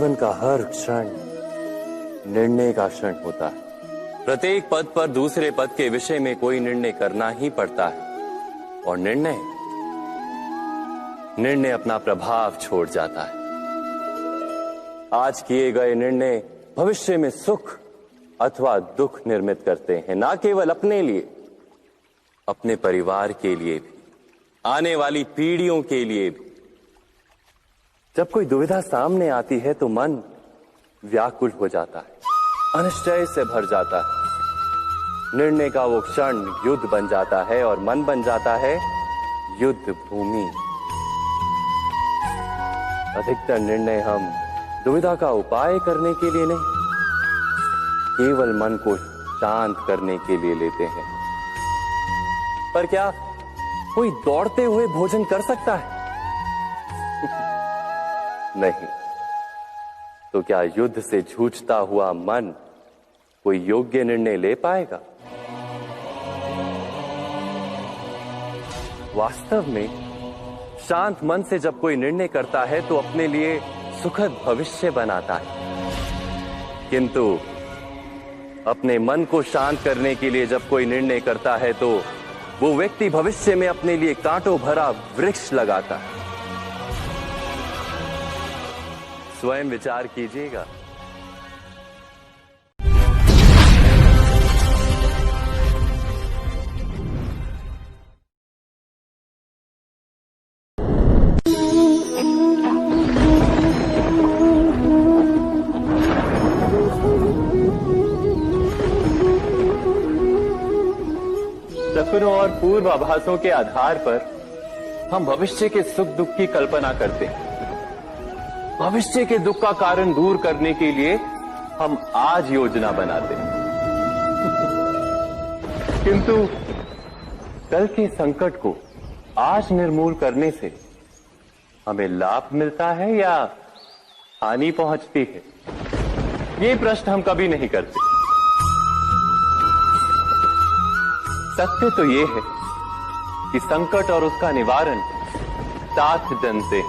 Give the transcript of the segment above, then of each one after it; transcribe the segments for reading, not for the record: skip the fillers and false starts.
जीवन का हर क्षण निर्णय का क्षण होता है। प्रत्येक पद पर दूसरे पद के विषय में कोई निर्णय करना ही पड़ता है और निर्णय अपना प्रभाव छोड़ जाता है। आज किए गए निर्णय भविष्य में सुख अथवा दुख निर्मित करते हैं, ना केवल अपने लिए, अपने परिवार के लिए भी, आने वाली पीढ़ियों के लिए भी। जब कोई दुविधा सामने आती है तो मन व्याकुल हो जाता है, अनिश्चय से भर जाता है। निर्णय का वो क्षण युद्ध बन जाता है और मन बन जाता है युद्ध भूमि। अधिकतर निर्णय हम दुविधा का उपाय करने के लिए नहीं, केवल मन को शांत करने के लिए लेते हैं। पर क्या कोई दौड़ते हुए भोजन कर सकता है? नहीं। तो क्या युद्ध से जूझता हुआ मन कोई योग्य निर्णय ले पाएगा? वास्तव में शांत मन से जब कोई निर्णय करता है तो अपने लिए सुखद भविष्य बनाता है। किंतु अपने मन को शांत करने के लिए जब कोई निर्णय करता है तो वो व्यक्ति भविष्य में अपने लिए कांटों भरा वृक्ष लगाता है। स्वयं विचार कीजिएगा। सपनों और पूर्वाभासों के आधार पर हम भविष्य के सुख दुख की कल्पना करते हैं। भविष्य के दुख का कारण दूर करने के लिए हम आज योजना बनाते हैं। किंतु कल के संकट को आज निर्मूल करने से हमें लाभ मिलता है या हानि पहुंचती है? ये प्रश्न हम कभी नहीं करते। सत्य तो ये है कि संकट और उसका निवारण साथ जन से,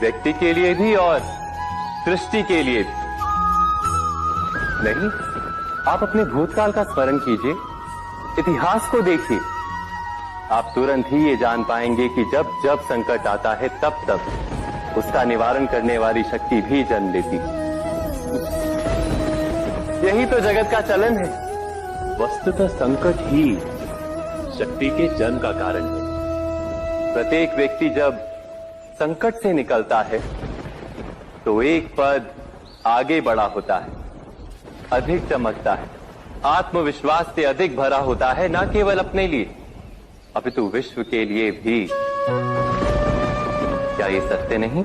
व्यक्ति के लिए भी और सृष्टि के लिए भी। नहीं, आप अपने भूतकाल का स्मरण कीजिए, इतिहास को देखिए। आप तुरंत ही ये जान पाएंगे कि जब जब संकट आता है तब तब उसका निवारण करने वाली शक्ति भी जन्म लेती है। यही तो जगत का चलन है। वस्तुतः संकट ही शक्ति के जन्म का कारण है। प्रत्येक व्यक्ति जब संकट से निकलता है तो एक पद आगे बढ़ा होता है, अधिक चमकता है, आत्मविश्वास से अधिक भरा होता है, न केवल अपने लिए अपितु विश्व के लिए भी। क्या ये सत्य नहीं?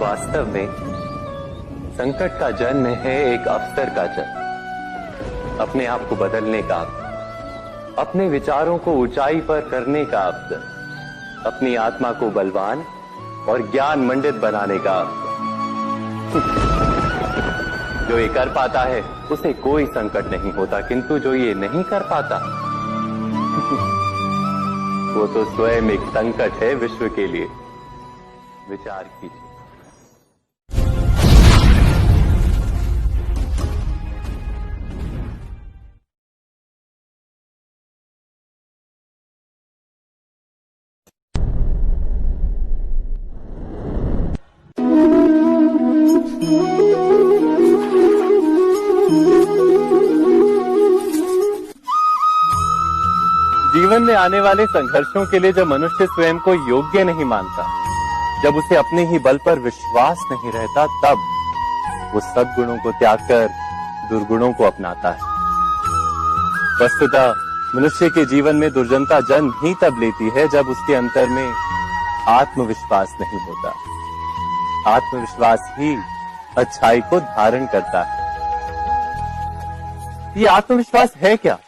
वास्तव में संकट का जन्म है एक अवसर का जन्म, अपने आप को बदलने का, अपने विचारों को ऊंचाई पर करने का अवसर, अपनी आत्मा को बलवान और ज्ञान मंडित बनाने का। जो ये कर पाता है उसे कोई संकट नहीं होता, किंतु जो ये नहीं कर पाता वो तो स्वयं एक संकट है विश्व के लिए। विचार कीजिए। जीवन में आने वाले संघर्षों के लिए जब मनुष्य स्वयं को योग्य नहीं मानता, जब उसे अपने ही बल पर विश्वास नहीं रहता, तब वो सद्गुणों को त्याग कर दुर्गुणों को अपनाता है। वस्तुतः मनुष्य के जीवन में दुर्जनता जन्म ही तब लेती है जब उसके अंतर में आत्मविश्वास नहीं होता। आत्मविश्वास ही अच्छाई को धारण करता है। ये आत्मविश्वास है क्या?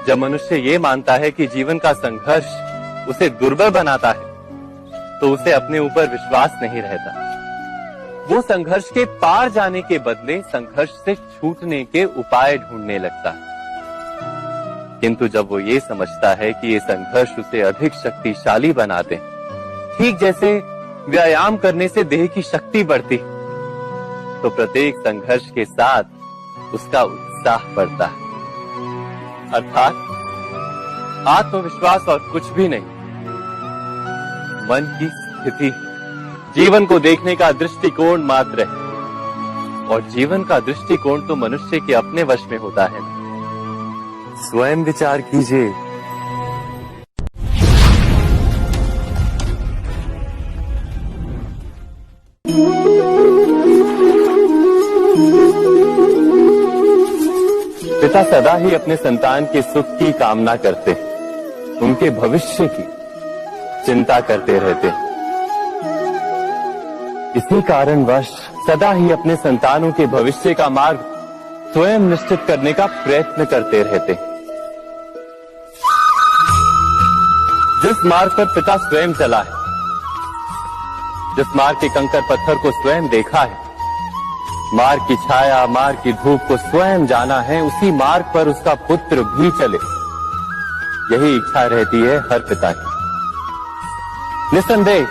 जब मनुष्य ये मानता है कि जीवन का संघर्ष उसे दुर्बल बनाता है, तो उसे अपने ऊपर विश्वास नहीं रहता। वो संघर्ष के पार जाने के बदले संघर्ष से छूटने के उपाय ढूंढने लगता है। किंतु जब वो ये समझता है कि ये संघर्ष उसे अधिक शक्तिशाली बनाते हैं, ठीक जैसे व्यायाम करने से देह की शक्ति बढ़ती, तो प्रत्येक संघर्ष के साथ उसका उत्साह बढ़ता है। अर्थात आत्मविश्वास और कुछ भी नहीं, मन की स्थिति, जीवन को देखने का दृष्टिकोण मात्र है। और जीवन का दृष्टिकोण तो मनुष्य के अपने वश में होता है। स्वयं विचार कीजिए। पिता सदा ही अपने संतान के सुख की कामना करते, उनके भविष्य की चिंता करते रहते। इसी कारणवश सदा ही अपने संतानों के भविष्य का मार्ग स्वयं निश्चित करने का प्रयत्न करते रहते। जिस मार्ग पर पिता स्वयं चला है, जिस मार्ग के कंकर पत्थर को स्वयं देखा है, मार्ग की छाया, मार्ग की धूप को स्वयं जाना है, उसी मार्ग पर उसका पुत्र भी चले, यही इच्छा रहती है हर पिता की। निसंदेह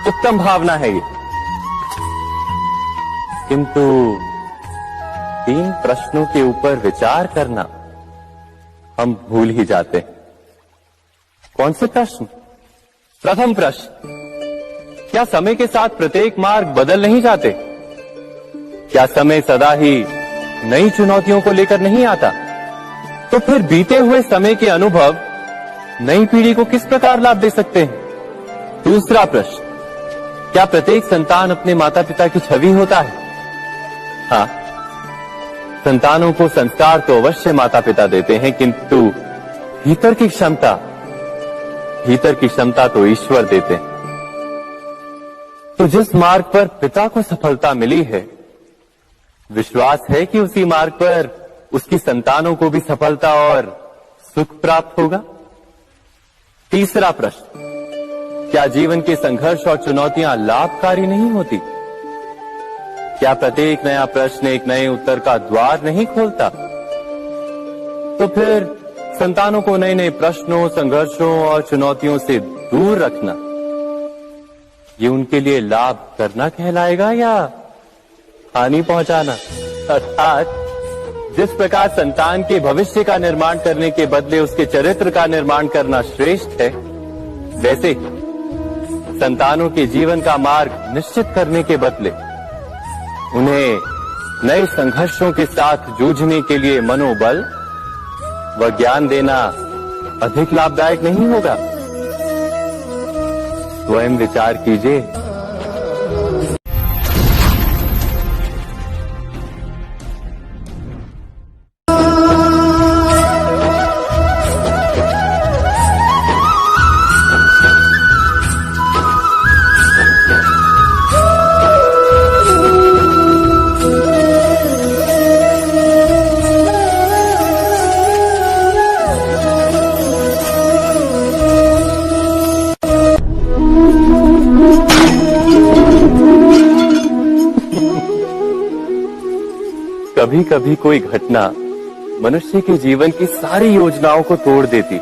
उत्तम भावना है ये, किंतु 3 प्रश्नों के ऊपर विचार करना हम भूल ही जाते हैं। कौन से प्रश्न? प्रथम प्रश्न, क्या समय के साथ प्रत्येक मार्ग बदल नहीं जाते? क्या समय सदा ही नई चुनौतियों को लेकर नहीं आता? तो फिर बीते हुए समय के अनुभव नई पीढ़ी को किस प्रकार लाभ दे सकते हैं? दूसरा प्रश्न, क्या प्रत्येक संतान अपने माता पिता की छवि होता है? हाँ, संतानों को संस्कार तो अवश्य माता पिता देते हैं, किंतु भीतर की क्षमता तो ईश्वर देते हैं। तो जिस मार्ग पर पिता को सफलता मिली है, विश्वास है कि उसी मार्ग पर उसकी संतानों को भी सफलता और सुख प्राप्त होगा। तीसरा प्रश्न, क्या जीवन के संघर्ष और चुनौतियां लाभकारी नहीं होती? क्या प्रत्येक नया प्रश्न एक नए उत्तर का द्वार नहीं खोलता? तो फिर संतानों को नए नए प्रश्नों, संघर्षों और चुनौतियों से दूर रखना, ये उनके लिए लाभ करना कहलाएगा या हानि पहुंचाना? अर्थात जिस प्रकार संतान के भविष्य का निर्माण करने के बदले उसके चरित्र का निर्माण करना श्रेष्ठ है, वैसे संतानों के जीवन का मार्ग निश्चित करने के बदले उन्हें नए संघर्षों के साथ जूझने के लिए मनोबल व ज्ञान देना अधिक लाभदायक नहीं होगा? स्वयं विचार कीजिए। कभी कभी कोई घटना मनुष्य के जीवन की सारी योजनाओं को तोड़ देती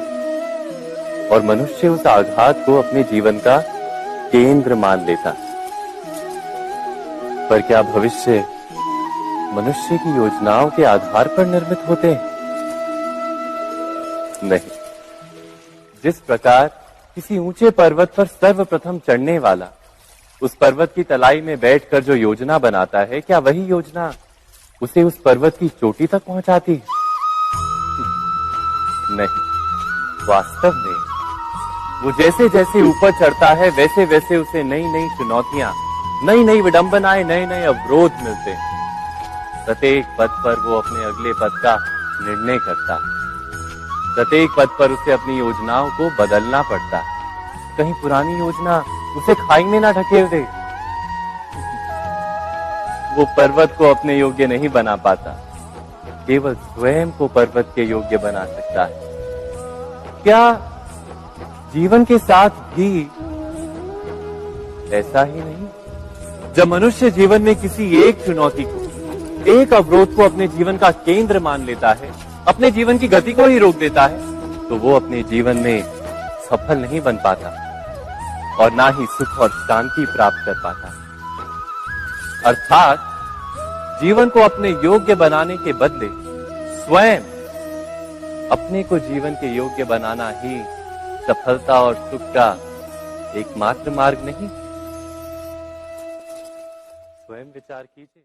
और मनुष्य उस आघात को अपने जीवन का केंद्र मान लेता। पर क्या भविष्य मनुष्य की योजनाओं के आधार पर निर्मित होते हैं? नहीं। जिस प्रकार किसी ऊंचे पर्वत पर सर्वप्रथम चढ़ने वाला उस पर्वत की तलाई में बैठकर जो योजना बनाता है, क्या वही योजना उसे उस पर्वत की चोटी तक पहुंचाती है? नहीं। वास्तव में वो जैसे जैसे ऊपर चढ़ता है, वैसे वैसे उसे नई नई चुनौतियां, नई नई विडंबनाएं, नए नए अवरोध मिलते हैं। प्रत्येक पद पर वो अपने अगले पद का निर्णय करता है। प्रत्येक पद पर उसे अपनी योजनाओं को बदलना पड़ता है। कहीं पुरानी योजना उसे खाई में ना ढकेल दे। वो पर्वत को अपने योग्य नहीं बना पाता, केवल स्वयं को पर्वत के योग्य बना सकता है। क्या जीवन के साथ भी ऐसा ही नहीं? जब मनुष्य जीवन में किसी एक चुनौती को, एक अवरोध को अपने जीवन का केंद्र मान लेता है, अपने जीवन की गति को ही रोक देता है तो वो अपने जीवन में सफल नहीं बन पाता और ना ही सुख और शांति प्राप्त कर पाता। अर्थात जीवन को अपने योग्य बनाने के बदले स्वयं अपने को जीवन के योग्य बनाना ही सफलता और सुख का एकमात्र मार्ग नहीं। स्वयं विचार कीजिए।